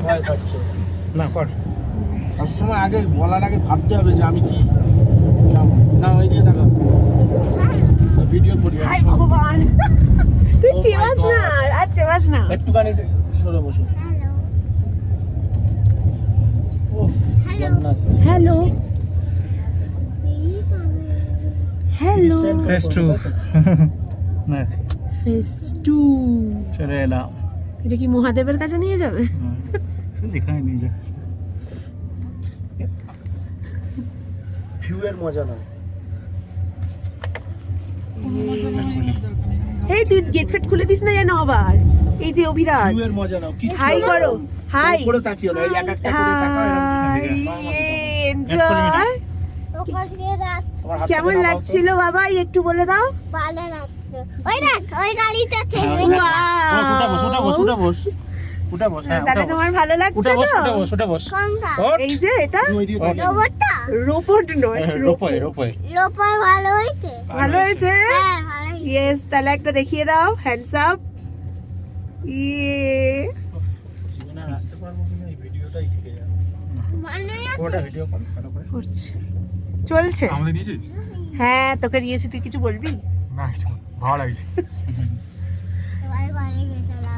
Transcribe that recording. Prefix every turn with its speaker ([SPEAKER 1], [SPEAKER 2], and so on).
[SPEAKER 1] ভয় পাচ্ছে
[SPEAKER 2] না কর।
[SPEAKER 1] সবসময় আগে বলার আগে ভাবতে হবে যে আমি কি না ওই দিয়ে থাকা ভিডিও করি
[SPEAKER 3] হাই ভগবান তুই
[SPEAKER 1] Oh my
[SPEAKER 3] চেবাস না
[SPEAKER 1] God.
[SPEAKER 3] আর চেবাস না
[SPEAKER 1] একটুখানি সরে বসো ওহ জান্নাত
[SPEAKER 3] হ্যালো হ্যালো
[SPEAKER 2] ফেস টু না
[SPEAKER 3] ফেস টু
[SPEAKER 2] চলে এলাম।
[SPEAKER 3] এটা কি মহাদেবের কাছে নিয়ে যাবে
[SPEAKER 2] সে যেখানে নিয়ে যাচ্ছে।
[SPEAKER 1] ভিউ এর মজা না
[SPEAKER 3] এই তুই গেট ফেট খুলে দিস না যেন আবার এই যে অভিরাজ
[SPEAKER 1] ভিউ এর মজা নাও কিছু
[SPEAKER 3] হাই করো হাই
[SPEAKER 1] উপরে তাকিও না এই এক একটা করে তাকাও
[SPEAKER 3] হাই এনজয়
[SPEAKER 1] তোমার হাত
[SPEAKER 3] কেমন লাগছিল বাবা একটু বলে দাও
[SPEAKER 4] ভালো লাগছে ওই দেখ ওই গাড়িটা
[SPEAKER 1] উঠা বস হ্যাঁ
[SPEAKER 3] তাহলে তোমার ভালো লাগছে তো
[SPEAKER 1] উঠা বস
[SPEAKER 4] কোনটা
[SPEAKER 3] এই যে এটা
[SPEAKER 1] ওই দিয়ে তাকিও
[SPEAKER 4] রোবটটা
[SPEAKER 3] রোবট নয়
[SPEAKER 1] রোপয়ে
[SPEAKER 4] লোপার ভালো হয়েছে
[SPEAKER 3] ভালো হয়েছে
[SPEAKER 4] হ্যাঁ ভালো হয়েছে
[SPEAKER 3] ইয়েস তাহলে একটা দেখিয়ে দাও হ্যান্ডস আপ ইয়ে
[SPEAKER 1] জীবনে আর আসতে পারবো কিনা এই ভিডিওটাই থেকে যাবে
[SPEAKER 4] মনে
[SPEAKER 1] ওটা ভিডিও কল করো করে
[SPEAKER 3] করছে চলছে
[SPEAKER 2] আমাদের নিয়েছিস?
[SPEAKER 3] হ্যাঁ তোকে নিয়েছি তুই কিছু বলবি
[SPEAKER 2] না কিছু না। ভালো লাগছে।
[SPEAKER 4] সবাই বাড়ি গেছিলাম